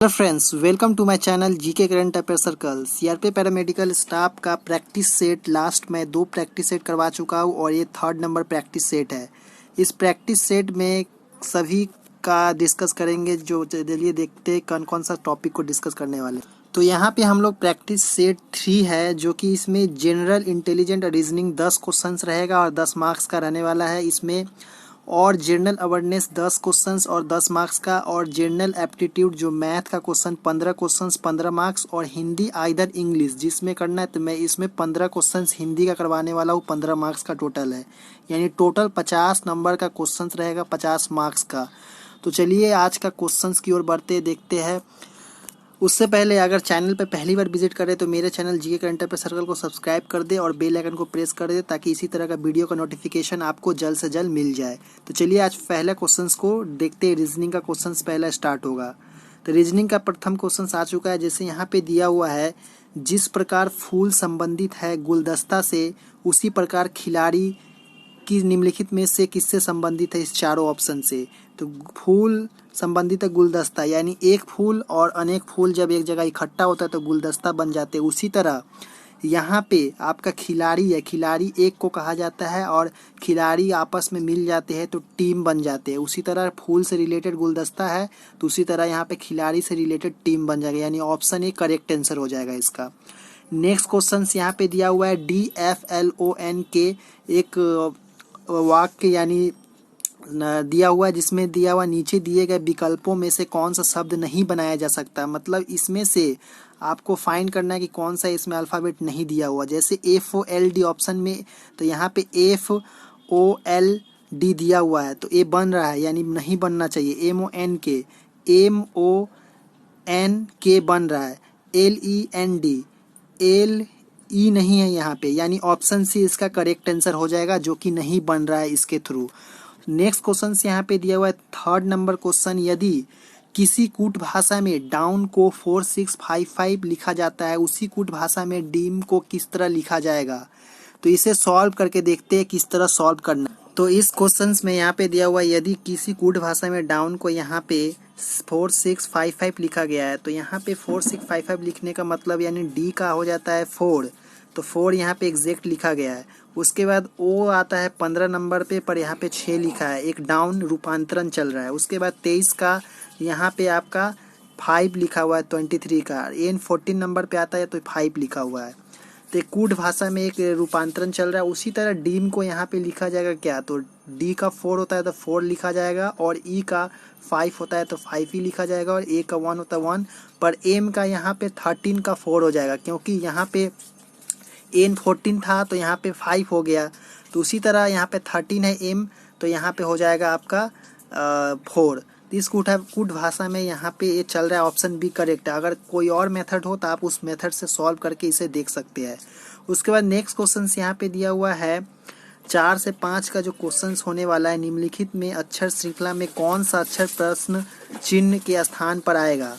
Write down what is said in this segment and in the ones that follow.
Hello friends, welcome to my channel GK current affair circle. CRP paramedical staff का practice set last में 2 practice set करवा चुका हूँ और ये 3rd नंबर प्रैक्टिस सेट है। इस प्रैक्टिस सेट में सभी का डिस्कस करेंगे। जो चलिए देखते हैं कौन कौन सा टॉपिक को डिस्कस करने वाले। तो यहाँ पे हम लोग प्रैक्टिस सेट 3 है, जो कि इसमें जनरल इंटेलिजेंट रीजनिंग 10 क्वेश्चंस रहेगा और 10 मार्क्स का रहने वाला है इसमें। और जनरल अवेयरनेस 10 क्वेश्चंस और 10 मार्क्स का, और जनरल एप्टीट्यूड जो मैथ का क्वेश्चन 15 क्वेश्चंस 15 मार्क्स, और हिंदी आइदर इंग्लिश जिसमें करना है। तो मैं इसमें 15 क्वेश्चंस हिंदी का करवाने वाला हूँ, 15 मार्क्स का टोटल है, यानी टोटल 50 नंबर का क्वेश्चंस रहेगा 50 मार्क्स का। तो चलिए आज का क्वेश्चंस की ओर बढ़ते देखते हैं। उससे पहले अगर चैनल पर पहली बार विजिट करें तो मेरे channel GK current affair circle को सब्सक्राइब कर दे और बेल आइकन को प्रेस कर दे, ताकि इसी तरह का वीडियो का नोटिफिकेशन आपको जल्द से जल्द मिल जाए। तो चलिए आज पहले क्वेश्चंस को देखते हैं। रीजनिंग का क्वेश्चंस पहला स्टार्ट होगा। तो रीजनिंग का प्रथम क्वेश्चन आ चुका है। जैसे यहाँ पे दिया हुआ है, जिस प्रकार फूल संबंधित है गुलदस्ता से, उसी प्रकार खिलाड़ी कि निम्नलिखित में से किससे संबंधित है इस चारों ऑप्शन से। तो फूल संबंधित है गुलदस्ता, यानी एक फूल और अनेक फूल जब एक जगह इकट्ठा होता है तो गुलदस्ता बन जाते हैं। उसी तरह यहाँ पे आपका खिलाड़ी है, खिलाड़ी एक को कहा जाता है और खिलाड़ी आपस में मिल जाते हैं तो टीम बन जाते हैं। उसी तरह फूल से रिलेटेड गुलदस्ता है तो उसी तरह यहाँ पे खिलाड़ी से रिलेटेड टीम बन जाएगा, यानी ऑप्शन ए करेक्ट आंसर हो जाएगा इसका। नेक्स्ट क्वेश्चन यहाँ पे दिया हुआ है DFLON के एक वाक्य यानी दिया हुआ है, जिसमें दिया हुआ नीचे दिए गए विकल्पों में से कौन सा शब्द नहीं बनाया जा सकता। मतलब इसमें से आपको फाइंड करना है कि कौन सा इसमें अल्फ़ाबेट नहीं दिया हुआ। जैसे FOLD ऑप्शन में, तो यहाँ पे FOLD दिया हुआ है तो ए बन रहा है, यानी नहीं बनना चाहिए। MONK बन रहा है। LEND LE नहीं है यहाँ पे, यानी ऑप्शन सी इसका करेक्ट आंसर हो जाएगा, जो कि नहीं बन रहा है इसके थ्रू। नेक्स्ट क्वेश्चन यहाँ पे दिया हुआ है 3rd नंबर क्वेश्चन, यदि किसी कूट भाषा में डाउन को 4655 लिखा जाता है, उसी कूट भाषा में डीम को किस तरह लिखा जाएगा। तो इसे सॉल्व करके देखते हैं किस तरह सॉल्व करना। तो इस क्वेश्चन में यहाँ पे दिया हुआ है, यदि किसी कूट भाषा में डाउन को यहाँ पे 4655 लिखा गया है, तो यहाँ पे 4655 लिखने का मतलब यानी डी का हो जाता है 4, तो 4 यहाँ पे एग्जैक्ट लिखा गया है। उसके बाद ओ आता है 15 नंबर पे, पर यहाँ पे 6 लिखा है, एक डाउन रूपांतरण चल रहा है। उसके बाद 23 का यहाँ पे आपका 5 लिखा हुआ है, 23 का एन 14 नंबर पे आता है तो 5 लिखा हुआ है। तो कूट भाषा में एक रूपांतरण चल रहा है। उसी तरह डीम को यहाँ पे लिखा जाएगा क्या, तो डी का 4 होता है तो 4 लिखा जाएगा, और ई का 5 होता है तो 5 ही लिखा जाएगा, और ए का 1 होता है 1। पर एम का यहाँ पे 13 का 4 हो जाएगा, क्योंकि यहाँ पे एन 14 था तो यहाँ पे 5 हो गया। तो उसी तरह यहाँ पे 13 है एम, तो यहाँ पे हो जाएगा आपका 4। इस कूट भाषा में यहाँ पे ये चल रहा है, ऑप्शन बी करेक्ट है। अगर कोई और मेथड हो तो आप उस मेथड से सॉल्व करके इसे देख सकते हैं। उसके बाद नेक्स्ट क्वेश्चन यहाँ पे दिया हुआ है 4 से 5 का जो क्वेश्चन होने वाला है, निम्नलिखित में अक्षर श्रृंखला में कौन सा अक्षर प्रश्न चिन्ह के स्थान पर आएगा।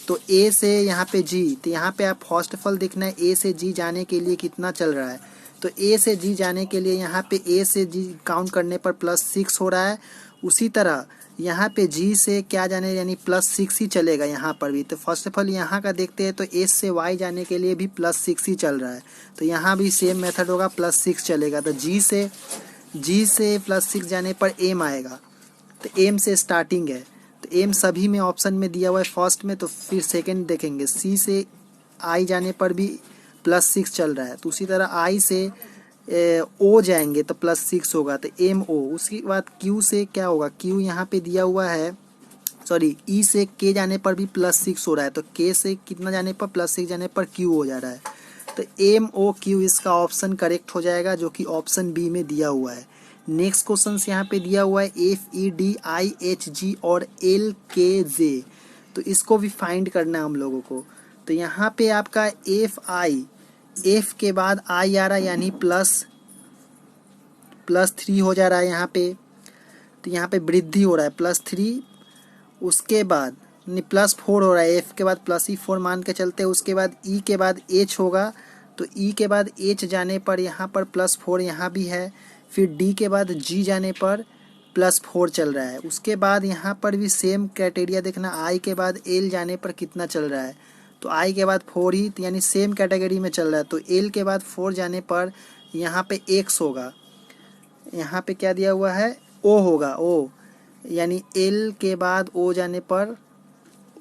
तो ए से यहाँ पे जी, तो यहाँ पे आप फर्स्ट ऑफ ऑल देखना है ए से जी जाने के लिए कितना चल रहा है। तो ए से जी जाने के लिए यहाँ पे ए से जी काउंट करने पर +6 हो रहा है। उसी तरह यहाँ पे जी से क्या जाने, यानी +6 ही चलेगा यहाँ पर भी। तो फर्स्ट ऑफ ऑल यहाँ का देखते हैं, तो एस से वाई जाने के लिए भी +6 ही चल रहा है, तो यहाँ भी सेम मेथड होगा, +6 चलेगा। तो जी से +6 जाने पर एम आएगा, तो एम से स्टार्टिंग है, तो एम सभी में ऑप्शन में दिया हुआ है फर्स्ट में। तो फिर सेकंड देखेंगे, सी से आई जाने पर भी +6 चल रहा है, तो उसी तरह आई से ओ जाएंगे तो +6 होगा, तो एम ओ। उसके बाद क्यू से क्या होगा, क्यू यहाँ पे दिया हुआ है, सॉरी ई से के जाने पर भी +6 हो रहा है, तो के से कितना जाने पर +6 जाने पर क्यू हो जा रहा है, तो एम ओ क्यू इसका ऑप्शन करेक्ट हो जाएगा, जो कि ऑप्शन बी में दिया हुआ है। नेक्स्ट क्वेश्चन यहाँ पे दिया हुआ है FEDIHG और LKJ, तो इसको भी फाइंड करना है हम लोगों को। तो यहाँ पे आपका एफ के बाद आई आ रहा है, यानी +3 हो जा रहा है यहाँ पे, तो यहाँ पे वृद्धि हो रहा है +3। उसके बाद +4 हो रहा है, एफ के बाद +4 मान के चलते हैं। उसके बाद ई के बाद एच होगा, तो ई के बाद एच जाने पर यहाँ पर +4 यहाँ भी है। फिर डी के बाद जी जाने पर +4 चल रहा है। उसके बाद यहाँ पर भी सेम क्राइटेरिया देखना, आई के बाद एल जाने पर कितना चल रहा है, तो आई के बाद 4 ही, तो यानी सेम कैटेगरी में चल रहा है, तो एल के बाद 4 जाने पर यहाँ पे एक्स होगा। यहाँ पे क्या दिया हुआ है, ओ होगा, ओ, यानी एल के बाद ओ जाने पर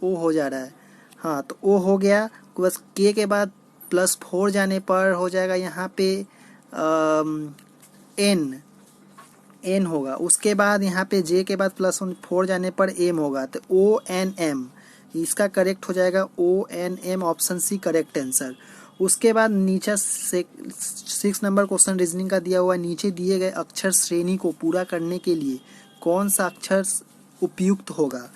ओ हो जा रहा है। हाँ, तो ओ हो गया। बस के बाद +4 जाने पर हो जाएगा यहाँ पे एन होगा। उसके बाद यहाँ पे जे के बाद +4 जाने पर एम होगा, तो ओ एन एम, इसका करेक्ट हो जाएगा O N M, option C correct answer. उसके बाद नीचे से 6 नंबर क्वेश्चन रीजनिंग का दिया हुआ है, नीचे दिए गए अक्षर श्रेणी को पूरा करने के लिए कौन सा अक्षर उपयुक्त होगा,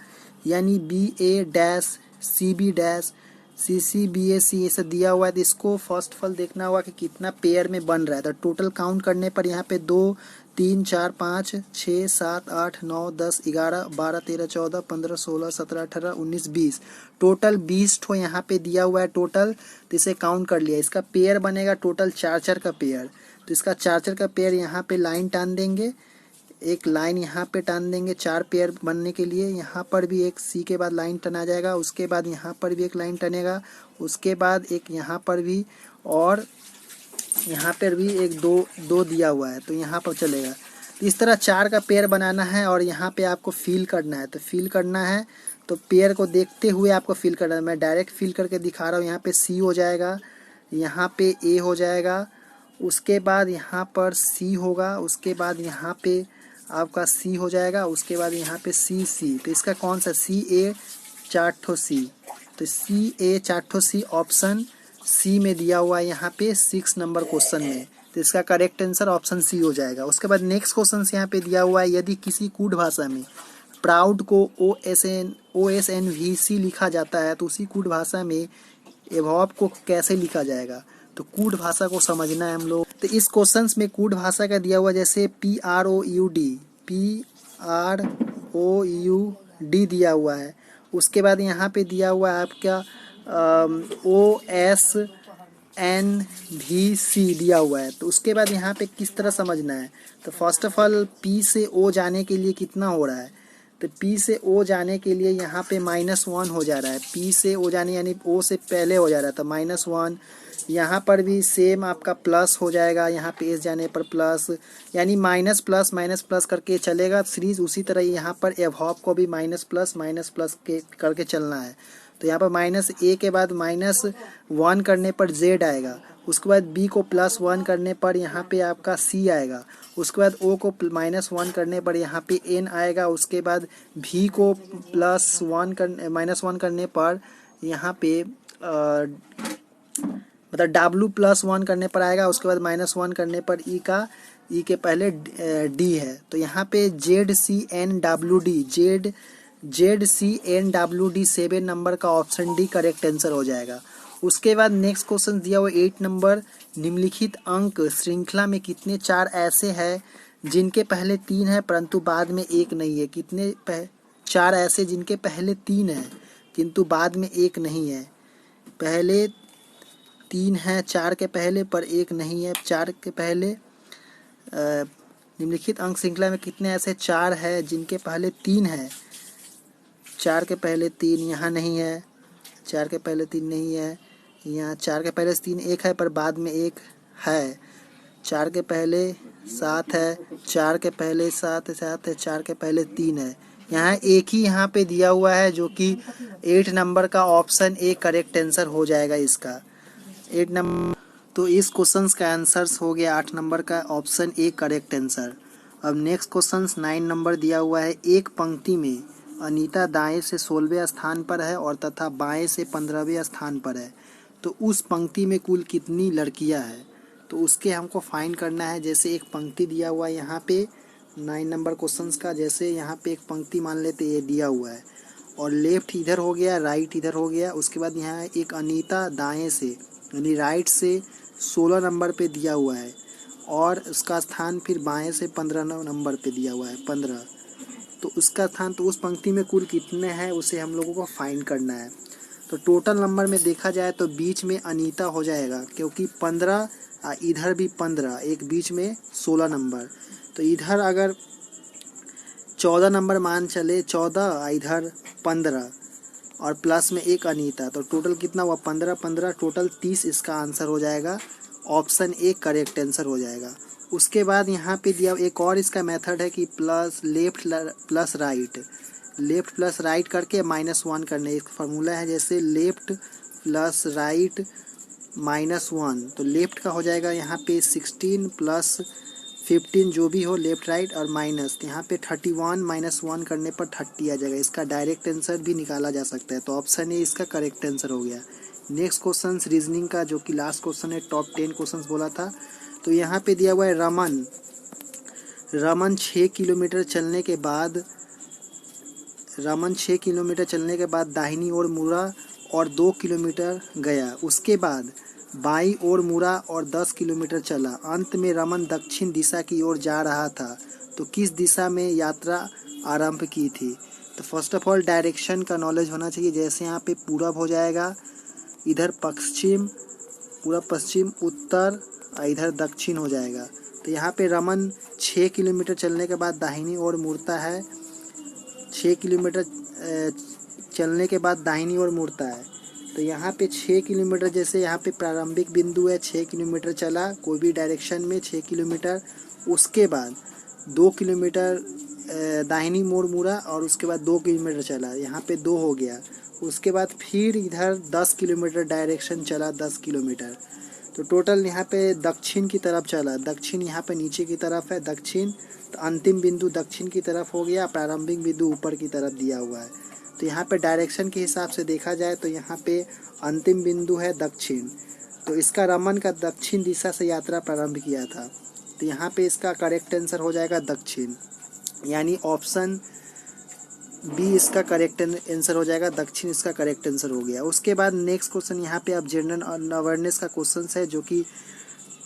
यानी BA- CB- CCBAC ये सब दिया हुआ है। तो इसको फर्स्ट ऑफ ऑल देखना होगा कि कितना पेयर में बन रहा है, तो टोटल काउंट करने पर यहाँ पे 2 3 4 5 6 7 8 9 10 11 12 13 14 15 16 17 18 19 20, टोटल 20 ठो यहाँ पे दिया हुआ है टोटल। तो इसे काउंट कर लिया, इसका पेयर बनेगा टोटल 4 का पेयर, तो इसका 4 का पेयर यहाँ पे लाइन टान देंगे, एक लाइन यहाँ पे टान देंगे 4 पेयर बनने के लिए। यहाँ पर भी एक सी के बाद लाइन टना जाएगा, उसके बाद यहाँ पर भी एक लाइन टनेगा, उसके बाद एक यहाँ पर भी, और यहाँ पर भी एक दो दिया हुआ है, तो यहाँ पर चलेगा। तो इस तरह 4 का पेयर बनाना है और यहाँ पे आपको फिल करना है। तो फिल करना है तो पेयर को देखते हुए आपको फिल करना है। मैं डायरेक्ट फिल करके दिखा रहा हूँ। यहाँ पे सी हो जाएगा, यहाँ पे ए हो जाएगा, उसके बाद यहाँ पर सी होगा, उसके बाद यहाँ पे आपका सी हो जाएगा, उसके बाद यहाँ पे सी। तो इसका कौन सा, CA 4 ठो सी, तो CA 4 ठो सी ऑप्शन सी में दिया हुआ है यहाँ पे 6 नंबर क्वेश्चन में। तो इसका करेक्ट आंसर ऑप्शन सी हो जाएगा। उसके बाद नेक्स्ट क्वेश्चन यहाँ पे दिया हुआ है, यदि किसी कूट भाषा में प्राउड को OSNVC लिखा जाता है तो उसी कूट भाषा में एवॉब को कैसे लिखा जाएगा। तो कूट भाषा को समझना है हम लोग। तो इस क्वेश्चन में कूट भाषा का दिया हुआ जैसे PROUD दिया हुआ है। उसके बाद यहाँ पे दिया हुआ है आपका OSNVC दिया हुआ है। तो उसके बाद यहाँ पे किस तरह समझना है, तो फर्स्ट ऑफ ऑल P से O जाने के लिए कितना हो रहा है, तो P से O जाने के लिए यहाँ पे -1 हो जा रहा है। P से O जाने यानी O से पहले हो जा रहा था -1। यहाँ पर भी सेम आपका प्लस हो जाएगा, यहाँ पे S जाने पर प्लस, यानी माइनस प्लस करके चलेगा सीरीज। उसी तरह यहाँ पर एवॉब को भी माइनस प्लस के करके चलना है। तो यहाँ पर -A के बाद -1 करने पर Z आएगा, उसके बाद B को +1 करने पर यहाँ पे आपका C आएगा, उसके बाद O को -1 करने पर यहाँ पे N आएगा, उसके बाद V को -1 करने पर यहाँ पे मतलब W+1 करने पर आएगा, उसके बाद -1 करने पर E के पहले D है। तो यहाँ पे ZCNWD 7 नंबर का ऑप्शन डी करेक्ट आंसर हो जाएगा। उसके बाद नेक्स्ट क्वेश्चन दिया हुआ 8 नंबर, निम्नलिखित अंक श्रृंखला में कितने 4 ऐसे हैं जिनके पहले 3 है परंतु बाद में 1 नहीं है। कितने 4 ऐसे जिनके पहले 3 है किंतु बाद में 1 नहीं है। पहले 3 है 4 के पहले पर 1 नहीं है। 4 के पहले निम्नलिखित अंक श्रृंखला में कितने ऐसे 4 है जिनके पहले 3 है। 4 के पहले 3 यहाँ नहीं है, 4 के पहले 3 नहीं है, यहाँ 4 के पहले 3 1 है पर बाद में 1 है। 4 के पहले 7 है, 4 के पहले 7 है, 4 के पहले 3 है। यहाँ एक ही यहाँ पे दिया हुआ है जो कि 8 नंबर का ऑप्शन ए करेक्ट आंसर हो जाएगा इसका 8 नंबर। तो इस क्वेश्चन का आंसर हो गया 8 नंबर का ऑप्शन ए करेक्ट आंसर। अब नेक्स्ट क्वेश्चन 9 नंबर दिया हुआ है, एक पंक्ति में अनीता दाएं से 16वें स्थान पर है और तथा बाएं से 15वें स्थान पर है, तो उस पंक्ति में कुल कितनी लड़कियां हैं। तो उसके हमको फाइंड करना है। जैसे एक पंक्ति दिया हुआ है यहाँ पे 9 नंबर क्वेश्चंस का, जैसे यहाँ पे एक पंक्ति मान लेते ये दिया हुआ है और लेफ्ट इधर हो गया, राइट इधर हो गया। उसके बाद यहाँ एक अनीता दाएं से यानी राइट से 16 नंबर पे दिया हुआ है और उसका स्थान फिर बाएं से 15 नंबर पे दिया हुआ है 15। तो उसका स्थान, तो उस पंक्ति में कुल कितने हैं उसे हम लोगों को फाइंड करना है। तो टोटल नंबर में देखा जाए तो बीच में अनीता हो जाएगा क्योंकि 15, इधर भी 15, एक बीच में 16 नंबर। तो इधर अगर 14 नंबर मान चले, 14 इधर 15 और प्लस में एक अनीता, तो टोटल कितना हुआ 15 15 टोटल 30 इसका आंसर हो जाएगा। ऑप्शन ए करेक्ट आंसर हो जाएगा। उसके बाद यहाँ पे दिया एक और इसका मेथड है कि plus left plus right, left plus right करके -1 करने, एक फार्मूला है जैसे लेफ्ट प्लस राइट -1, तो लेफ्ट का हो जाएगा यहाँ पे 16 प्लस 15 जो भी हो लेफ्ट राइट और माइनस, यहाँ पे 31 -1 करने पर 30 आ जाएगा। इसका डायरेक्ट आंसर भी निकाला जा सकता है, तो ऑप्शन ए इसका करेक्ट आंसर हो गया। नेक्स्ट क्वेश्चन रीजनिंग का, जो कि लास्ट क्वेश्चन है, टॉप 10 क्वेश्चन बोला था। तो यहाँ पे दिया हुआ है रमन 6 किलोमीटर चलने के बाद दाहिनी ओर मुड़ा और 2 किलोमीटर गया। उसके बाद बाईं ओर मुड़ा और 10 किलोमीटर चला। अंत में रमन दक्षिण दिशा की ओर जा रहा था, तो किस दिशा में यात्रा आरंभ की थी? तो फर्स्ट ऑफ ऑल डायरेक्शन का नॉलेज होना चाहिए। जैसे यहाँ पे पूरब हो जाएगा, इधर पश्चिम, पूरब पश्चिम, उत्तर, इधर दक्षिण हो जाएगा। तो यहाँ पे रमन 6 किलोमीटर चलने के बाद दाहिनी ओर मुड़ता है, 6 किलोमीटर चलने के बाद दाहिनी ओर मुड़ता है। तो यहाँ पे 6 किलोमीटर, जैसे यहाँ पे प्रारंभिक बिंदु है, 6 किलोमीटर चला कोई भी डायरेक्शन में 6 किलोमीटर, उसके बाद 2 किलोमीटर दाहिनी मोड़ मुड़ा और उसके बाद 2 किलोमीटर चला, यहाँ पे 2 हो गया। उसके बाद फिर इधर 10 किलोमीटर डायरेक्शन चला, 10 किलोमीटर, तो टोटल यहाँ पे दक्षिण की तरफ चला। दक्षिण यहाँ पे नीचे की तरफ है दक्षिण, तो अंतिम बिंदु दक्षिण की तरफ हो गया, प्रारंभिक बिंदु ऊपर की तरफ दिया हुआ है। तो यहाँ पे डायरेक्शन के हिसाब से देखा जाए तो यहाँ पे अंतिम बिंदु है दक्षिण, तो इसका रमन का दक्षिण दिशा से यात्रा प्रारंभ किया था, तो यहाँ पे इसका करेक्ट आंसर हो जाएगा दक्षिण, यानी ऑप्शन बी इसका करेक्ट आंसर हो जाएगा, दक्षिण इसका करेक्ट आंसर हो गया। उसके बाद नेक्स्ट क्वेश्चन यहाँ पे अब जनरल अवेयरनेस का क्वेश्चन है, जो कि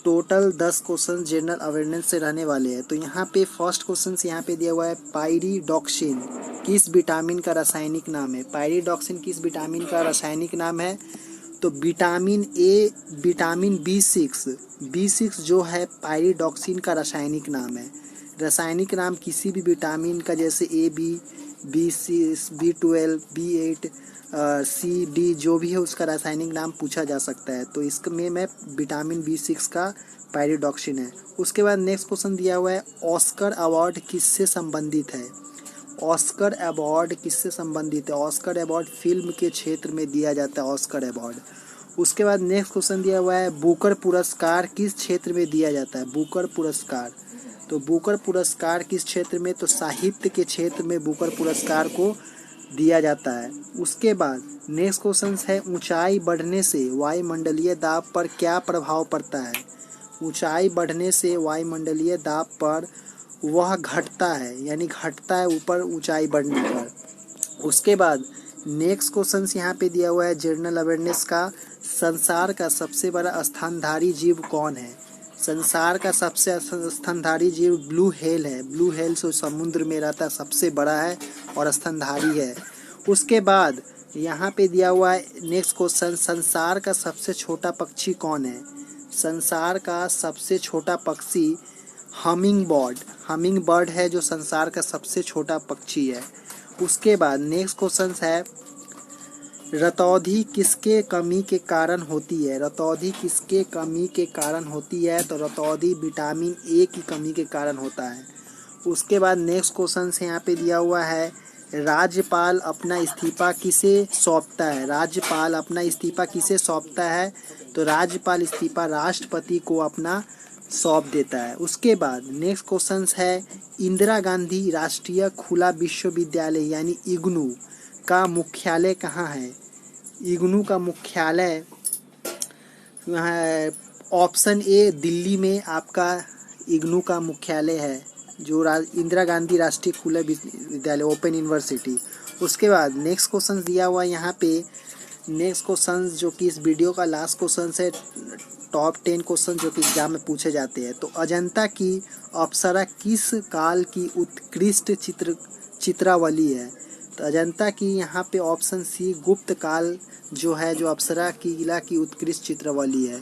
टोटल 10 क्वेश्चन जनरल अवेयरनेस से रहने वाले हैं। तो यहाँ पे फर्स्ट क्वेश्चन यहाँ पे दिया हुआ है, पायरिडॉक्सिन किस विटामिन का रासायनिक नाम है? पायरिडॉक्सिन किस विटामिन का रासायनिक नाम है? तो विटामिन ए, विटामिन B6 जो है पायरिडॉक्सिन का रासायनिक नाम है। रासायनिक नाम किसी भी विटामिन का, जैसे B6, B12, B8, C, D जो भी है उसका रासायनिक नाम पूछा जा सकता है। तो इसमें मैं विटामिन B6 का पायरिडॉक्सिन है। उसके बाद नेक्स्ट क्वेश्चन दिया हुआ है, ऑस्कर अवार्ड किससे संबंधित है? ऑस्कर अवार्ड किससे संबंधित है? ऑस्कर अवार्ड फिल्म के क्षेत्र में दिया जाता है, ऑस्कर अवार्ड। उसके बाद नेक्स्ट क्वेश्चन दिया हुआ है, बुकर पुरस्कार किस क्षेत्र में दिया जाता है? बुकर पुरस्कार, तो बुकर पुरस्कार किस क्षेत्र में? तो साहित्य के क्षेत्र में बुकर पुरस्कार को दिया जाता है। उसके बाद नेक्स्ट क्वेश्चन है, ऊंचाई बढ़ने से वायुमंडलीय दाब पर क्या प्रभाव पड़ता है? ऊंचाई बढ़ने से वायुमंडलीय दाब पर वह घटता है, यानी घटता है ऊपर ऊंचाई बढ़ने पर। उसके बाद नेक्स्ट क्वेश्चन यहाँ पे दिया हुआ है जनरल अवेयरनेस का, संसार का सबसे बड़ा स्तनधारी जीव कौन है? संसार का सबसे स्तनधारी जीव ब्लू व्हेल है। ब्लू व्हेल जो समुद्र में रहता है, सबसे बड़ा है और स्तनधारी है। उसके बाद यहाँ पे दिया हुआ है नेक्स्ट क्वेश्चन, संसार का सबसे छोटा पक्षी कौन है? संसार का सबसे छोटा पक्षी हमिंग बर्ड है, जो संसार का सबसे छोटा पक्षी है। उसके बाद नेक्स्ट क्वेश्चन है, रतौंधी किसके कमी के कारण होती है? रतौंधी किसके कमी के कारण होती है? तो रतौंधी विटामिन ए की कमी के कारण होता है। उसके बाद नेक्स्ट क्वेश्चन से यहाँ पे दिया हुआ है, राज्यपाल अपना इस्तीफा किसे सौंपता है? राज्यपाल अपना इस्तीफा किसे सौंपता है? तो राज्यपाल इस्तीफा राष्ट्रपति को अपना सौंप देता है। उसके बाद नेक्स्ट क्वेश्चन है, इंदिरा गांधी राष्ट्रीय खुला विश्वविद्यालय यानी इग्नू का मुख्यालय कहाँ है? इग्नू का मुख्यालय ऑप्शन ए दिल्ली में आपका इग्नू का मुख्यालय है, जो इंदिरा गांधी राष्ट्रीय खुला विश्वविद्यालय ओपन यूनिवर्सिटी। उसके बाद नेक्स्ट क्वेश्चन दिया हुआ यहाँ पे, नेक्स्ट क्वेश्चन जो कि इस वीडियो का लास्ट क्वेश्चन है, टॉप 10 क्वेश्चन जो कि एग्जाम में पूछे जाते हैं। तो अजंता की अप्सरा किस काल की उत्कृष्ट चित्रावली है? तो अजंता की यहाँ पे ऑप्शन सी गुप्त काल जो है, जो अप्सरा की किला की उत्कृष्ट चित्रावली है।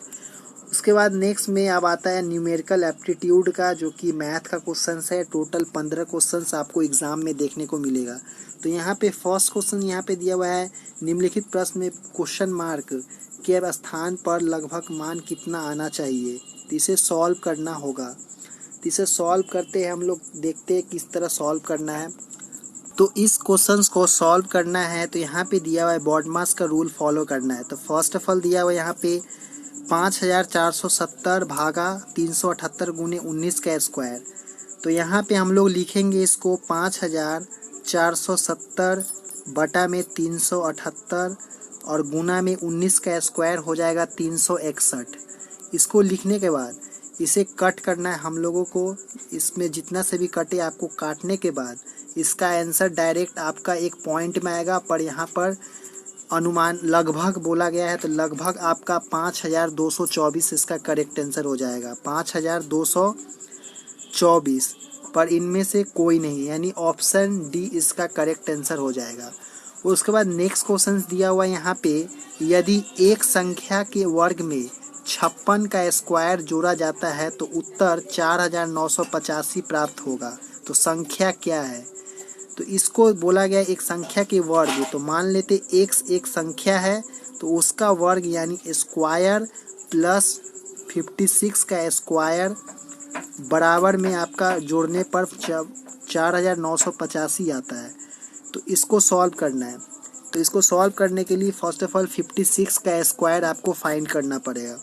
उसके बाद नेक्स्ट में अब आता है न्यूमेरिकल एप्टीट्यूड का, जो कि मैथ का क्वेश्चन है। टोटल 15 क्वेश्चन आपको एग्जाम में देखने को मिलेगा। तो यहाँ पे फर्स्ट क्वेश्चन यहाँ पे दिया हुआ है, निम्नलिखित प्रश्न में क्वेश्चन मार्क के स्थान पर लगभग मान कितना आना चाहिए। तो इसे सॉल्व करना होगा। तो इसे सॉल्व करते हैं हम लोग, देखते हैं किस तरह सॉल्व करना है। तो इस क्वेश्चंस को सॉल्व करना है तो यहाँ पे दिया हुआ है बॉडमास का रूल फॉलो करना है। तो फर्स्ट ऑफ ऑल दिया हुआ है यहाँ पे 5470 भागा 378 गुने 19 का स्क्वायर। तो यहाँ पे हम लोग लिखेंगे इसको 5470 बटा में 378 और गुना में 19 का स्क्वायर हो जाएगा 361। इसको लिखने के बाद इसे कट करना है हम लोगों को। इसमें जितना से भी कटे आपको काटने के बाद इसका आंसर डायरेक्ट आपका एक पॉइंट में आएगा, पर यहाँ पर अनुमान लगभग बोला गया है। तो लगभग आपका 5224 इसका करेक्ट आंसर हो जाएगा, 5224, पर इनमें से कोई नहीं, यानी ऑप्शन डी इसका करेक्ट आंसर हो जाएगा। उसके बाद नेक्स्ट क्वेश्चन दिया हुआ यहाँ पे, यदि एक संख्या के वर्ग में 56 का स्क्वायर जोड़ा जाता है तो उत्तर 4985 प्राप्त होगा। तो संख्या क्या है? तो इसको बोला गया एक संख्या के वर्ग। तो मान लेते x एक संख्या है तो उसका वर्ग यानी स्क्वायर प्लस 56 का स्क्वायर बराबर में आपका जोड़ने पर 4985 आता है। तो इसको सॉल्व करना है। तो इसको सॉल्व करने के लिए फर्स्ट ऑफ ऑल 56 का स्क्वायर आपको फाइंड करना पड़ेगा।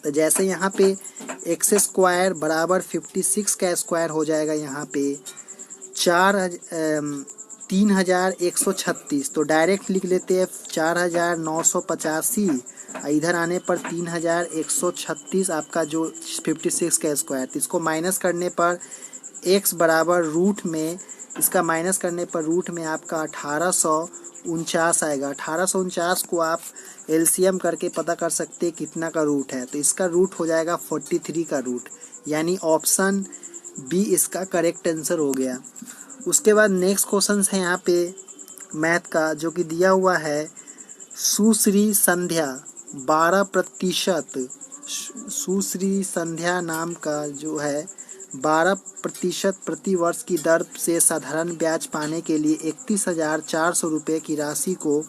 तो जैसे यहाँ पे एक्स स्क्वायर बराबर 56 का स्क्वायर हो जाएगा यहाँ पे 3136। तो डायरेक्ट लिख लेते हैं 4985, इधर आने पर 3136 आपका जो 56 का स्क्वायर। तो इसको माइनस करने पर x बराबर रूट में, इसका माइनस करने पर रूट में आपका 1849 आएगा। 1849 को आप एलसीएम करके पता कर सकते हैं कितना का रूट है। तो इसका रूट हो जाएगा 43 का रूट, यानी ऑप्शन बी इसका करेक्ट आंसर हो गया। उसके बाद नेक्स्ट क्वेश्चन है यहाँ पे मैथ का, जो कि दिया हुआ है सुश्री संध्या 12%, सुश्री संध्या नाम का जो है 12% प्रति वर्ष की दर से साधारण ब्याज पाने के लिए 31,400 रुपये की राशि को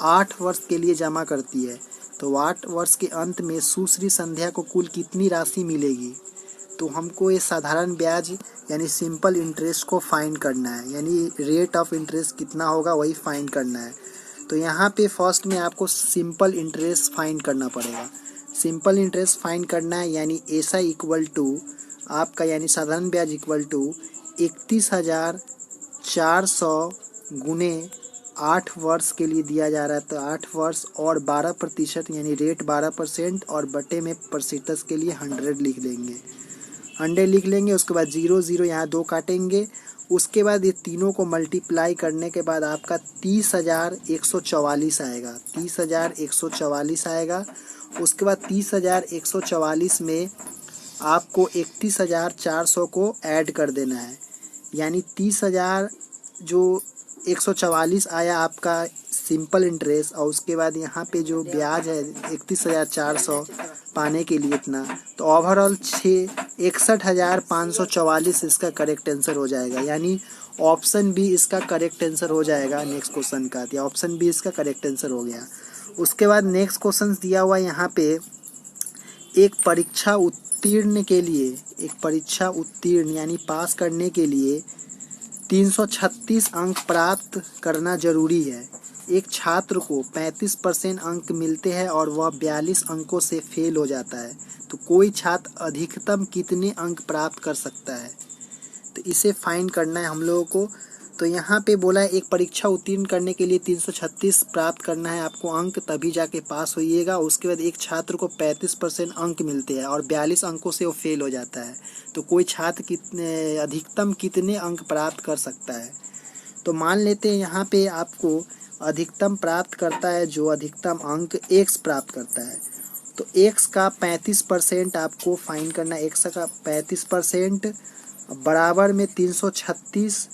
8 वर्ष के लिए जमा करती है। तो 8 वर्ष के अंत में सुश्री संध्या को कुल कितनी राशि मिलेगी? तो हमको ये साधारण ब्याज यानी सिंपल इंटरेस्ट को फाइंड करना है, यानी रेट ऑफ इंटरेस्ट कितना होगा वही फाइंड करना है। तो यहाँ पे फर्स्ट में आपको सिंपल इंटरेस्ट फाइंड करना पड़ेगा। सिंपल इंटरेस्ट फाइंड करना है, यानी ऐसा इक्वल टू आपका, यानी साधारण ब्याज इक्वल टू 31,400 गुने 8 वर्ष के लिए दिया जा रहा है। तो 8 वर्ष और 12%, यानी रेट 12% और बटे में प्रतिशत के लिए 100 लिख देंगे, 100 लिख लेंगे। उसके बाद 0 0 यहाँ 2 काटेंगे। उसके बाद ये तीनों को मल्टीप्लाई करने के बाद आपका 30,144 आएगा, 30,144 आएगा। उसके बाद 30,144 में आपको 31,400 को ऐड कर देना है, यानी 30,000 जो 144 आया आपका सिंपल इंटरेस्ट, और उसके बाद यहाँ पे जो ब्याज है 31,400 पाने के लिए इतना, तो ओवरऑल 61,544 इसका करेक्ट आंसर हो जाएगा, यानी ऑप्शन बी इसका करेक्ट आंसर हो जाएगा नेक्स्ट क्वेश्चन का। या ऑप्शन बी इसका करेक्ट आंसर हो गया। उसके बाद नेक्स्ट क्वेश्चन दिया हुआ यहाँ पे, एक परीक्षा उत्तीर्ण के लिए, एक परीक्षा उत्तीर्ण यानी पास करने के लिए 336 अंक प्राप्त करना जरूरी है। एक छात्र को 35% अंक मिलते हैं और वह 42 अंकों से फेल हो जाता है। तो कोई छात्र अधिकतम कितने अंक प्राप्त कर सकता है? तो इसे फाइंड करना है हम लोगों को। तो यहाँ पे बोला है एक परीक्षा उत्तीर्ण करने के लिए 336 प्राप्त करना है आपको अंक, तभी जाके पास होइएगा। उसके बाद एक छात्र को 35% अंक मिलते हैं और 42 अंकों से वो फेल हो जाता है। तो कोई छात्र कितने अधिकतम कितने अंक प्राप्त कर सकता है? तो मान लेते हैं यहाँ पे आपको अधिकतम प्राप्त करता है, जो अधिकतम अंक x प्राप्त करता है। तो x का 35% आपको फाइंड करना है। x का 35% बराबर में 336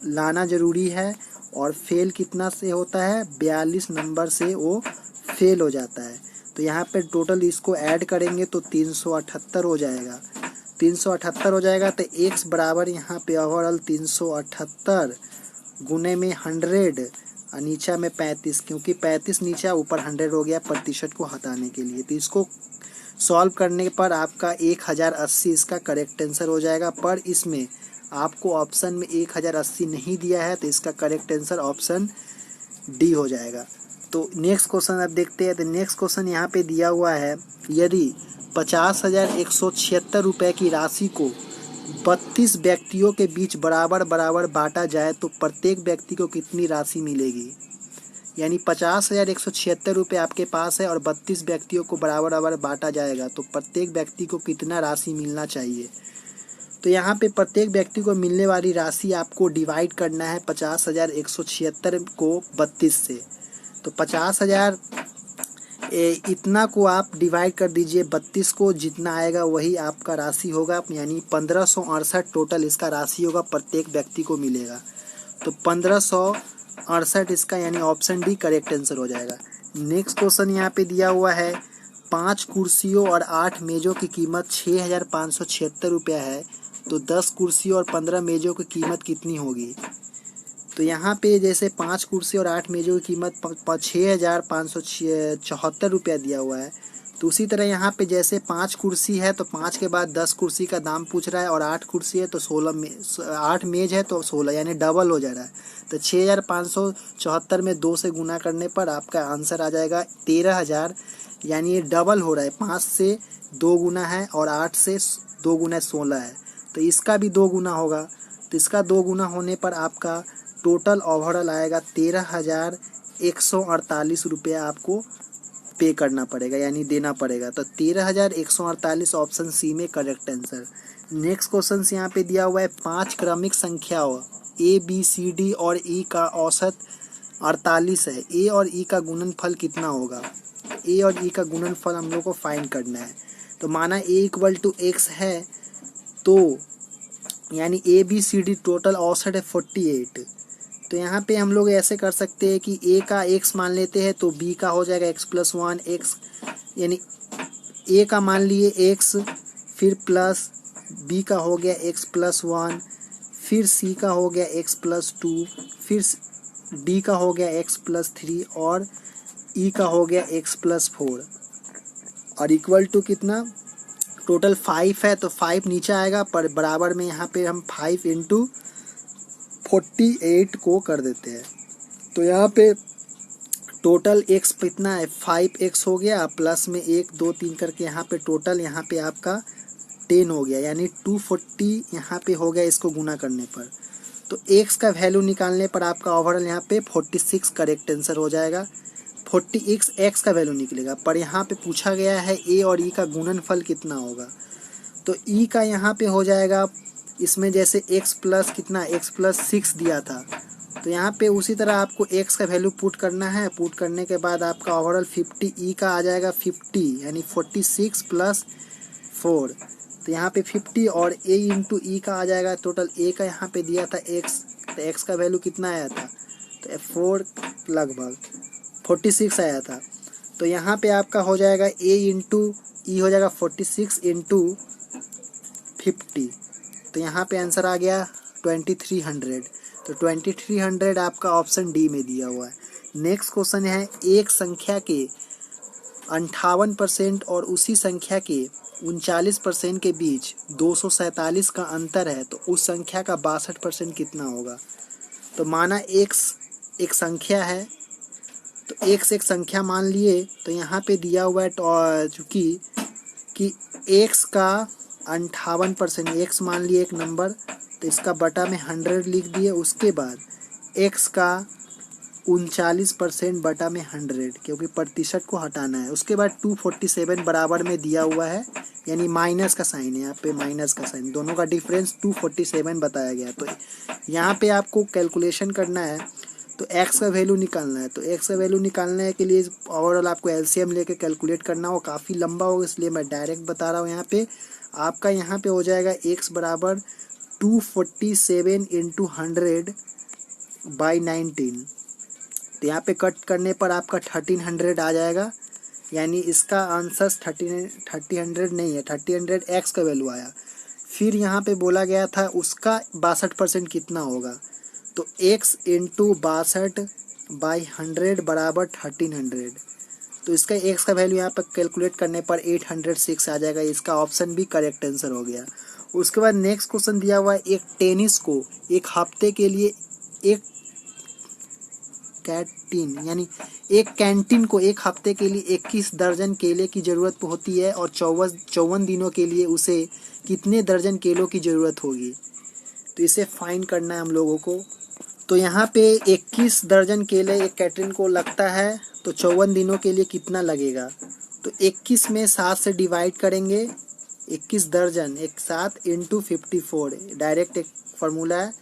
लाना जरूरी है, और फेल कितना से होता है? 42 नंबर से वो फेल हो जाता है। तो यहाँ पे टोटल इसको ऐड करेंगे तो 378 हो जाएगा। 378 हो जाएगा तो x बराबर यहाँ पे ओवरऑल 378 गुने में 100 और नीचा में 35, क्योंकि 35 नीचा ऊपर 100 हो गया प्रतिशत को हटाने के लिए। तो इसको सॉल्व करने पर आपका 1080 इसका करेक्ट आंसर हो जाएगा। पर इसमें आपको ऑप्शन में 1080 नहीं दिया है, तो इसका करेक्ट आंसर ऑप्शन डी हो जाएगा। तो नेक्स्ट क्वेश्चन आप देखते हैं। तो नेक्स्ट क्वेश्चन यहाँ पे दिया हुआ है, यदि 50,176 रुपये की राशि को 32 व्यक्तियों के बीच बराबर बराबर बांटा जाए तो प्रत्येक व्यक्ति को कितनी राशि मिलेगी। यानी 50,176 रुपये आपके पास है और 32 व्यक्तियों को बराबर बराबर बांटा जाएगा तो प्रत्येक व्यक्ति को कितना राशि मिलना चाहिए। तो यहाँ पे प्रत्येक व्यक्ति को मिलने वाली राशि आपको डिवाइड करना है 50,176 को 32 से। तो 50,000 इतना को आप डिवाइड कर दीजिए 32 को, जितना आएगा वही आपका राशि होगा। यानी 1568 टोटल इसका राशि होगा, प्रत्येक व्यक्ति को मिलेगा। तो 1568 इसका यानी ऑप्शन डी करेक्ट आंसर हो जाएगा। नेक्स्ट क्वेश्चन यहाँ पे दिया हुआ है, 5 कुर्सियों और 8 मेजों की कीमत 6,576 रुपया है, तो 10 कुर्सियों और 15 मेजों की कीमत कितनी होगी। तो यहाँ पे जैसे 5 कुर्सी और 8 मेजों की कीमत 6,574 रुपया दिया हुआ है, तो उसी तरह यहाँ पे जैसे 5 कुर्सी है तो 5 के बाद 10 कुर्सी का दाम पूछ रहा है, और 8 कुर्सी है तो 8 मेज है तो 16, यानी डबल हो जा रहा है। तो 6,574 में 2 से गुना करने पर आपका आंसर आ जाएगा 13,000, यानी ये डबल हो रहा है। 5 से 2 गुना है और 8 से 2 गुना 16 है, तो इसका भी 2 गुना होगा। तो इसका 2 गुना होने पर आपका टोटल ओवरऑल आएगा 13,148 रुपया आपको पे करना पड़ेगा, यानी देना पड़ेगा। तो 13,148 ऑप्शन सी में करेक्ट आंसर। नेक्स्ट क्वेश्चन यहाँ पे दिया हुआ है, 5 क्रमिक संख्याओं ए बी सी डी और ई का औसत 48 है, ए और ई का गुणनफल कितना होगा। ए और ई का गुणनफल हम लोग को फाइंड करना है। तो माना ए इक्वल टू एक्स है, तो यानी A B C D total औसत है 48। तो यहाँ पे हम लोग ऐसे कर सकते हैं कि ए का x मान लेते हैं तो b का हो जाएगा x+1 x, यानी a का मान लिए x, फिर प्लस b का हो गया x+1, फिर c का हो गया x+2, फिर d का हो गया x+3 और e का हो गया x+4 और इक्वल टू कितना टोटल 5 है। तो 5 नीचे आएगा, पर बराबर में यहाँ पे हम 5 × 48 को कर देते हैं। तो यहाँ पे टोटल x कितना है 5x हो गया, प्लस में 1 2 3 करके यहाँ पे टोटल यहाँ पे आपका 10 हो गया, यानी 240 यहाँ पे हो गया इसको गुना करने पर। तो x का वैल्यू निकालने पर आपका ओवरऑल यहाँ पे 46 करेक्ट आंसर हो जाएगा। 46 x का वैल्यू निकलेगा, पर यहाँ पे पूछा गया है a और e का गुणनफल कितना होगा। तो e का यहाँ पे हो जाएगा, इसमें जैसे x प्लस कितना x+6 दिया था, तो यहाँ पे उसी तरह आपको x का वैल्यू पुट करना है। पुट करने के बाद आपका ओवरऑल 50 e का आ जाएगा 50, यानी 46 + 4। तो यहाँ पे 50 और a × e का आ जाएगा। टोटल a का यहाँ पे दिया था x, तो x का वैल्यू कितना आया था, तो 4 लगभग 46 आया था। तो यहाँ पे आपका हो जाएगा a × e हो जाएगा 46 × 50। तो यहाँ पे आंसर आ गया 2300। तो 2300 आपका ऑप्शन डी में दिया हुआ है। नेक्स्ट क्वेश्चन है, एक संख्या के 58% और उसी संख्या के 39% के बीच 247 का अंतर है, तो उस संख्या का 62% कितना होगा। तो माना x एक संख्या है, तो x एक संख्या मान लिए, तो यहाँ पे दिया हुआ है चूँकि कि x का 58%, x मान लिए एक नंबर, तो इसका बटा में 100 लिख दिए। उसके बाद x का 39% बटा में 100, क्योंकि प्रतिशत को हटाना है। उसके बाद 247 बराबर में दिया हुआ है, यानी माइनस का साइन है, यहाँ पे माइनस का साइन, दोनों का डिफरेंस 247 बताया गया। तो यहाँ पे आपको कैलकुलेशन करना है, तो x का वैल्यू निकालना है। तो x का वैल्यू निकालने के लिए ओवरऑल आपको एलसीएम लेके कैलकुलेट करना हो, काफ़ी लंबा होगा, इसलिए मैं डायरेक्ट बता रहा हूँ। यहाँ पे आपका यहाँ पे हो जाएगा x बराबर 247 × 100/19। तो यहाँ पे कट करने पर आपका 1300 आ जाएगा, यानी इसका आंसर 30 नहीं है, 30 का वैल्यू आया। फिर यहाँ पे बोला गया था उसका 62% कितना होगा, तो x इंटू 62/100 बराबर 1300। तो इसका x का वैल्यू यहाँ पर कैलकुलेट करने पर 806 आ जाएगा। इसका ऑप्शन भी करेक्ट आंसर हो गया। उसके बाद नेक्स्ट क्वेश्चन दिया हुआ है, एक टेनिस को एक हफ्ते के लिए एक कैंटीन यानी एक कैंटीन को एक हफ्ते के लिए 21 दर्जन केले की ज़रूरत होती है और 54 दिनों के लिए उसे कितने दर्जन केलों की ज़रूरत होगी। तो इसे फाइंड करना है हम लोगों को। तो यहाँ पे 21 दर्जन केले एक कैंटीन को लगता है, तो 54 दिनों के लिए कितना लगेगा। तो 21 में 7 से डिवाइड करेंगे, 21 दर्जन एक 7 इंटू 54 डायरेक्ट एक फार्मूला है।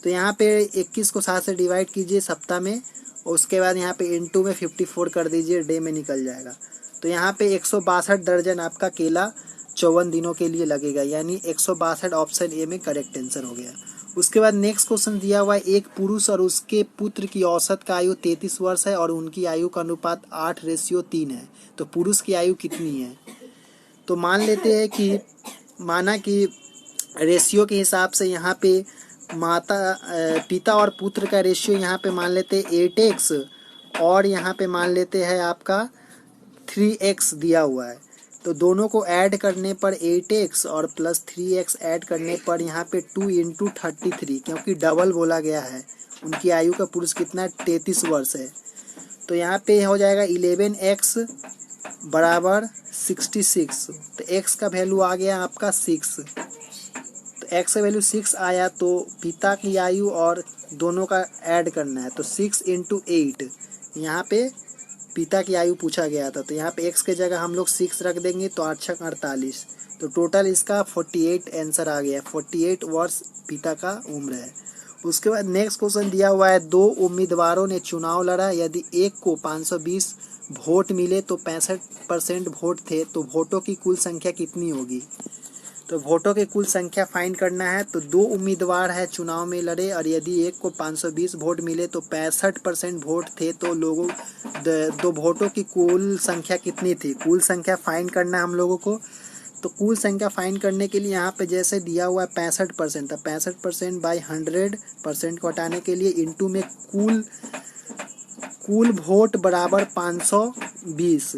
तो यहाँ पे 21 को 7 से डिवाइड कीजिए सप्ताह में, और उसके बाद यहाँ पे इंटू में 54 कर दीजिए, डे में निकल जाएगा। तो यहाँ पे 162 दर्जन आपका केला 54 दिनों के लिए लगेगा, यानी 162 ऑप्शन ए में करेक्ट आंसर हो गया। उसके बाद नेक्स्ट क्वेश्चन दिया हुआ है, एक पुरुष और उसके पुत्र की औसत का आयु 33 वर्ष है और उनकी आयु का अनुपात 8:3 है। तो पुरुष की आयु कितनी है। तो मान लेते हैं कि माना कि रेशियो के हिसाब से यहाँ पे पिता और पुत्र का रेशियो यहाँ पे मान लेते हैं 8x, और यहाँ पे मान लेते हैं आपका 3x दिया हुआ है। तो दोनों को ऐड करने पर 8x और प्लस 3x ऐड करने पर यहाँ पे 2 इंटू 33, क्योंकि डबल बोला गया है। उनकी आयु का पुरुष कितना 33 वर्ष है। तो यहाँ पे हो जाएगा 11x बराबर 66। तो x का वैल्यू आ गया आपका 6। तो x का वैल्यू 6 आया, तो पिता की आयु और दोनों का ऐड करना है। तो 6 इंटू 8, यहाँ पे पिता की आयु पूछा गया था, तो यहाँ पे x के जगह हम लोग 6 रख देंगे, तो 8 6 48। तो टोटल इसका 48 आंसर आ गया। 48 वर्ष पिता का उम्र है। उसके बाद नेक्स्ट क्वेश्चन दिया हुआ है, 2 उम्मीदवारों ने चुनाव लड़ा, यदि एक को 520 वोट मिले तो 65% वोट थे, तो वोटों की कुल संख्या कितनी होगी। तो वोटों की कुल संख्या फाइंड करना है। तो 2 उम्मीदवार है चुनाव में लड़े, और यदि एक को 520 वोट मिले तो 65% वोट थे, तो लोगों दो वोटों की कुल संख्या कितनी थी। कुल संख्या फाइंड करना है हम लोगों को। तो कुल संख्या फाइंड करने के लिए यहाँ पे जैसे दिया हुआ है 65%, तो 65% बाई 100% को हटाने के लिए इंटू में कुल वोट बराबर 520।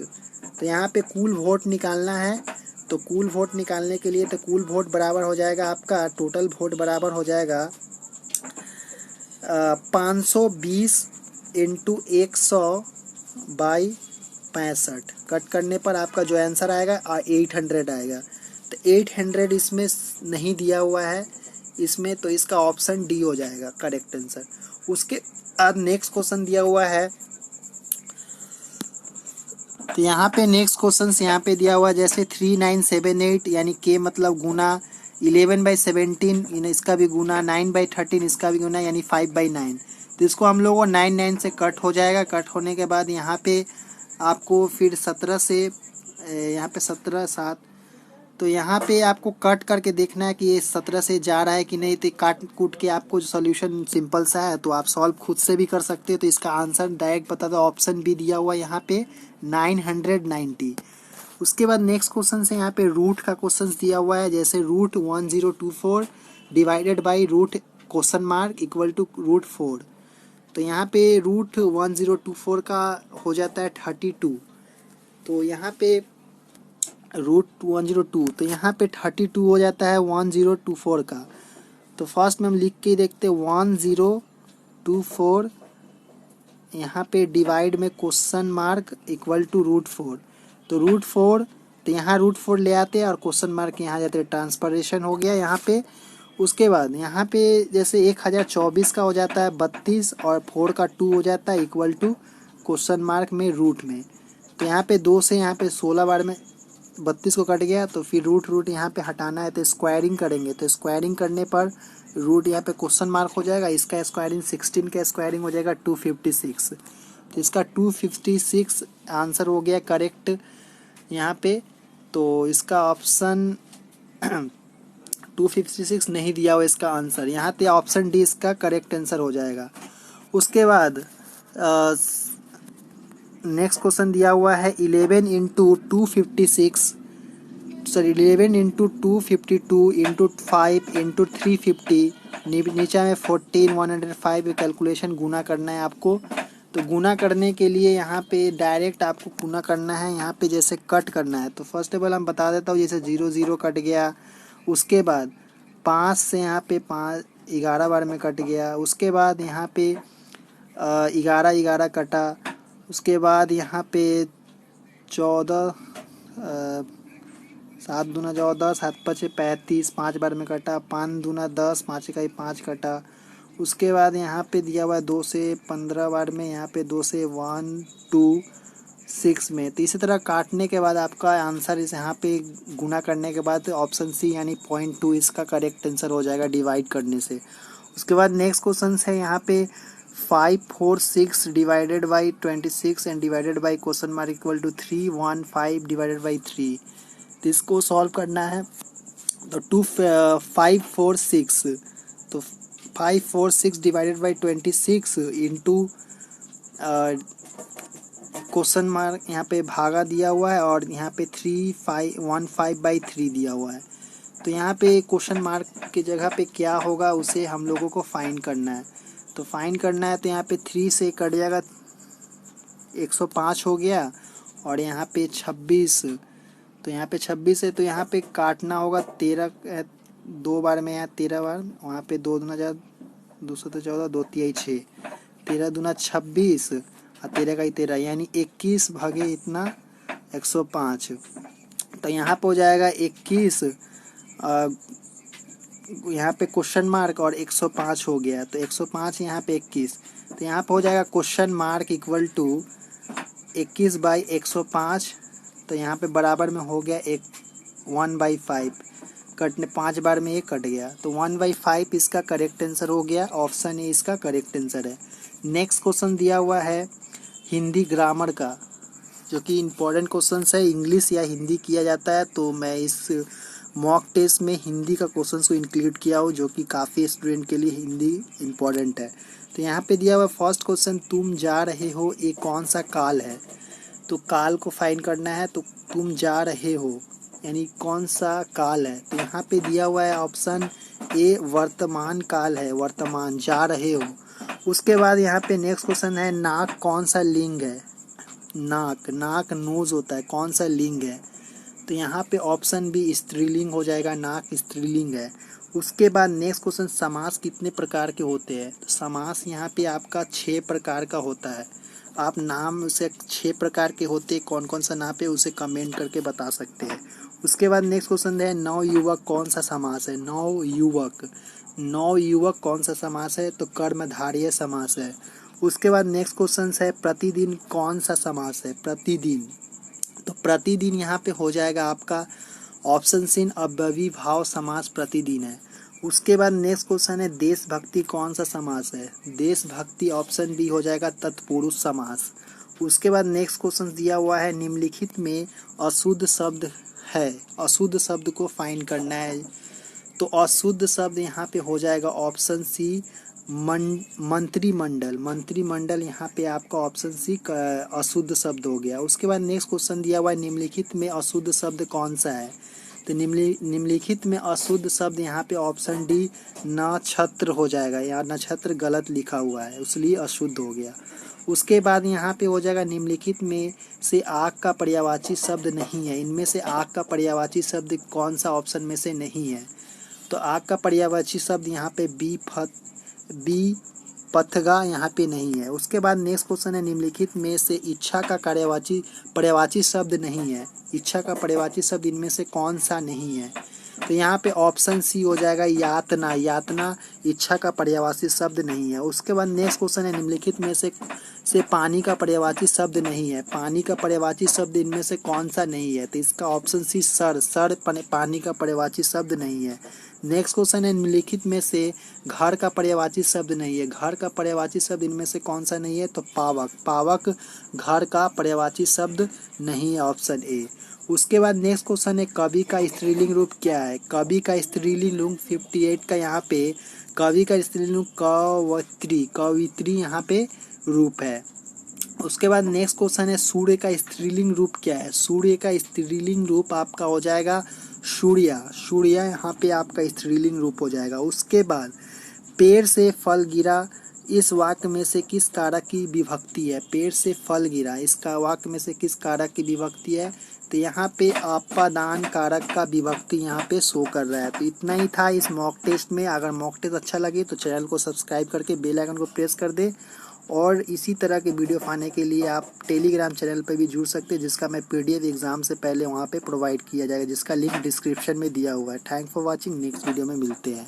तो यहाँ पे कुल वोट निकालना है। तो कुल वोट निकालने के लिए तो कुल वोट बराबर हो जाएगा आपका, टोटल वोट बराबर हो जाएगा 520 इंटू 100 बाई 65। कट करने पर आपका जो आंसर आएगा 800 आएगा। तो 800 इसमें नहीं दिया हुआ है इसमें, तो इसका ऑप्शन डी हो जाएगा करेक्ट आंसर। उसके बाद नेक्स्ट क्वेश्चन दिया हुआ है, तो यहाँ पे नेक्स्ट क्वेश्चन यहाँ पे दिया हुआ है जैसे 3978, यानी के मतलब गुना 11/17 इसका भी गुना, 9/13 इसका भी गुना, यानी 5/9। तो इसको हम लोगों को 9 से कट हो जाएगा। कट होने के बाद यहाँ पे आपको फिर 17 से यहाँ पे 17 7, तो यहाँ पे आपको कट करके देखना है कि ये 17 से जा रहा है कि नहीं। तो काट कूट के आपको जो सोल्यूशन सिंपल सा है, तो आप सॉल्व खुद से भी कर सकते हैं। तो इसका आंसर डायरेक्ट बता दो, ऑप्शन भी दिया हुआ है यहाँ पे 990। उसके बाद नेक्स्ट क्वेश्चन से यहाँ पे रूट का क्वेश्चन दिया हुआ है, जैसे √1024 डिवाइडेड बाई √? Equal to √4। तो यहाँ पे √1024 का हो जाता है 32। तो यहाँ पे √102, तो यहाँ पे 32 हो जाता है 1024 का। तो फर्स्ट में हम लिख के देखते 1024, यहाँ पे डिवाइड में ? Equal to √4। तो √4, तो यहाँ √4 ले आते हैं और क्वेश्चन मार्क यहाँ जाते हैं, ट्रांसपरेशन हो गया यहाँ पे। उसके बाद यहाँ पे जैसे 1024 का हो जाता है 32, और 4 का 2 हो जाता है इक्वल टू क्वेश्चन मार्क में रूट में। तो यहाँ पे 2 से यहाँ पे 16 बार में 32 को कट गया, तो फिर रूट यहाँ पे हटाना है, तो स्क्वायरिंग करेंगे। तो स्क्वायरिंग करने पर रूट यहाँ पे क्वेश्चन मार्क हो जाएगा, इसका स्क्वायरिंग 16 का स्क्वायरिंग हो जाएगा 256। तो इसका 256 आंसर हो गया करेक्ट यहाँ पे। तो इसका ऑप्शन 256 नहीं दिया हुआ इसका आंसर, यहाँ पे ऑप्शन डी इसका करेक्ट आंसर हो जाएगा। उसके बाद नेक्स्ट क्वेश्चन दिया हुआ है 11 into 256 sorry 11 into 252 into 5 into 350 नीचे में 14105 कैलकुलेशन गुना करना है आपको। तो गुना करने के लिए यहाँ पे डायरेक्ट आपको गुना करना है, यहाँ पे जैसे कट करना है। तो फर्स्ट ऑफ ऑल हम बता देता हूँ, जैसे 0 0 कट गया, उसके बाद 5 से यहाँ पे 5 11 बार में कट गया, उसके बाद यहाँ पे 11 11 कटा, उसके बाद यहाँ पे 14 7 दूना 14 7 पचे 35 5 बार में कटा, 5 दूना 10 5 इकाई 5 कटा, उसके बाद यहाँ पे दिया हुआ है 2 से 15 बार में, यहाँ पे 2 से 1 2 6 में। तो इसी तरह काटने के बाद आपका आंसर इस यहाँ पे गुना करने के बाद ऑप्शन सी यानी 0.2 इसका करेक्ट आंसर हो जाएगा डिवाइड करने से। उसके बाद नेक्स्ट क्वेश्चन है यहाँ पे 546 divided by 26 and divided by question mark equal to 315 divided by 3। तो इसको सॉल्व करना है। तो 546 तो 546 divided by 26 into question mark यहाँ पे भागा दिया हुआ है और यहाँ पे 315/3 दिया हुआ है। तो यहाँ पे क्वेश्चन मार्क की जगह पे क्या होगा उसे हम लोगों को फाइंड करना है। तो फाइंड करना है तो यहाँ पे 3 से कट जाएगा 105 हो गया, और यहाँ पे 26, तो यहाँ पे 26 है तो यहाँ पे काटना होगा 13 2 बार में, यहाँ 13 बार, वहाँ पे 2 दूना 4 200 तो 14 2 तिहाई 6 13 दूना 26 और 13 का ही 13 यानी 21 भागे इतना 105। तो यहाँ पे हो जाएगा 21, यहाँ पे क्वेश्चन मार्क और 105 हो गया, तो 105 यहाँ पे 21, तो यहाँ पे हो जाएगा question mark equal to 21 by 105। तो यहाँ पे बराबर में हो गया 1/5, कटने 5 बार में ये कट गया, तो 1/5 इसका करेक्ट आंसर हो गया। ऑप्शन ए इसका करेक्ट आंसर है। नेक्स्ट क्वेश्चन दिया हुआ है हिंदी ग्रामर का, जो कि इम्पोर्टेंट क्वेश्चन है, इंग्लिश या हिंदी किया जाता है, तो मैं इस मॉक टेस्ट में हिंदी का क्वेश्चन को इंक्लूड किया हूँ, जो कि काफ़ी स्टूडेंट के लिए हिंदी इम्पोर्टेंट है। तो यहाँ पे दिया हुआ फर्स्ट क्वेश्चन, तुम जा रहे हो ये कौन सा काल है। तो काल को फाइंड करना है, तो तुम जा रहे हो यानी कौन सा काल है। तो यहाँ पे दिया हुआ है ऑप्शन ए वर्तमान काल है, वर्तमान जा रहे हो। उसके बाद यहाँ पे नेक्स्ट क्वेश्चन है नाक कौन सा लिंग है। नाक, नाक नोज होता है, कौन सा लिंग है। तो यहाँ पे ऑप्शन बी स्त्रीलिंग हो जाएगा, नाक स्त्रीलिंग है। उसके बाद नेक्स्ट क्वेश्चन समास कितने प्रकार के होते हैं। तो समास यहाँ पे आपका 6 प्रकार का होता है। आप नाम उसे 6 प्रकार के होते हैं, कौन कौन सा नाम है उसे कमेंट करके बता सकते हैं। उसके बाद नेक्स्ट क्वेश्चन है नवयुवक कौन सा समास है। नवयुवक, नवयुवक कौन सा समास है। तो कर्मधारय समास है। उसके बाद नेक्स्ट क्वेश्चन है प्रतिदिन कौन सा समास है। प्रतिदिन, तो प्रतिदिन यहाँ पे हो जाएगा आपका ऑप्शन सी अव्ययीभाव समास प्रतिदिन है। उसके बाद नेक्स्ट क्वेश्चन है देशभक्ति कौन सा समास है। देशभक्ति ऑप्शन बी हो जाएगा तत्पुरुष समास। उसके बाद नेक्स्ट क्वेश्चन दिया हुआ है निम्नलिखित में अशुद्ध शब्द है, अशुद्ध शब्द को फाइंड करना है। तो अशुद्ध शब्द यहाँ पे हो जाएगा ऑप्शन सी मंत्रिमंडल। मंत्रिमंडल यहाँ पे आपका ऑप्शन सी अशुद्ध शब्द हो गया। उसके बाद नेक्स्ट क्वेश्चन दिया हुआ है निम्नलिखित में अशुद्ध शब्द कौन सा है। तो निम्नलिखित में अशुद्ध शब्द यहाँ पे ऑप्शन डी नक्षत्र हो जाएगा, यहाँ नक्षत्र गलत लिखा हुआ है इसलिए अशुद्ध हो गया। उसके बाद यहाँ पे हो जाएगा निम्नलिखित में से आग का पर्यायवाची शब्द नहीं है। इनमें से आग का पर्यायवाची शब्द कौन सा ऑप्शन में से नहीं है। तो आग का पर्यायवाची शब्द यहाँ पे बी पथगा यहाँ पे नहीं है। उसके बाद नेक्स्ट क्वेश्चन है निम्नलिखित में से इच्छा का पर्यायवाची शब्द नहीं है। इच्छा का पर्यायवाची शब्द इनमें से कौन सा नहीं है। तो यहाँ पे ऑप्शन सी हो जाएगा यातना। यातना इच्छा का पर्यायवाची शब्द नहीं है। उसके बाद नेक्स्ट क्वेश्चन है निम्नलिखित में से पानी का पर्यायवाची शब्द नहीं है। पानी का पर्यायवाची शब्द इनमें से कौन सा नहीं है। तो इसका ऑप्शन सी सर पानी का पर्यायवाची शब्द नहीं है। नेक्स्ट क्वेश्चन है निम्नलिखित में से घर का पर्यायवाची शब्द नहीं है। घर का पर्यायवाची शब्द इनमें से कौन सा नहीं है। तो पावक, पावक घर का पर्यायवाची शब्द नहीं है, ऑप्शन ए। उसके बाद नेक्स्ट क्वेश्चन है कवि का स्त्रीलिंग रूप क्या है। कवि का स्त्रीलिंग रूप 58 का यहाँ पे कवि का स्त्रीलिंग रूप कवयित्री, कवयित्री यहाँ पे रूप है। उसके बाद नेक्स्ट क्वेश्चन है सूर्य का स्त्रीलिंग रूप क्या है। सूर्य का स्त्रीलिंग रूप आपका हो जाएगा सूर्या। सूर्या यहाँ पे आपका स्त्रीलिंग रूप हो जाएगा। उसके बाद पेड़ से फल गिरा, इस वाक्य में से किस कारक की विभक्ति है। पेड़ से फल गिरा, इसका वाक्य में से किस कारक की विभक्ति है। तो यहाँ पे अपादान कारक का विभक्ति यहाँ पे शो कर रहा है। तो इतना ही था इस मॉक टेस्ट में। अगर मॉक टेस्ट अच्छा लगे तो चैनल को सब्सक्राइब करके बेल आइकन को प्रेस कर दे, और इसी तरह के वीडियो पाने के लिए आप टेलीग्राम चैनल पर भी जुड़ सकते हैं, जिसका मैं PDF एग्जाम से पहले वहाँ पे प्रोवाइड किया जाएगा, जिसका लिंक डिस्क्रिप्शन में दिया हुआ है। Thank for watching. Next video में मिलते हैं।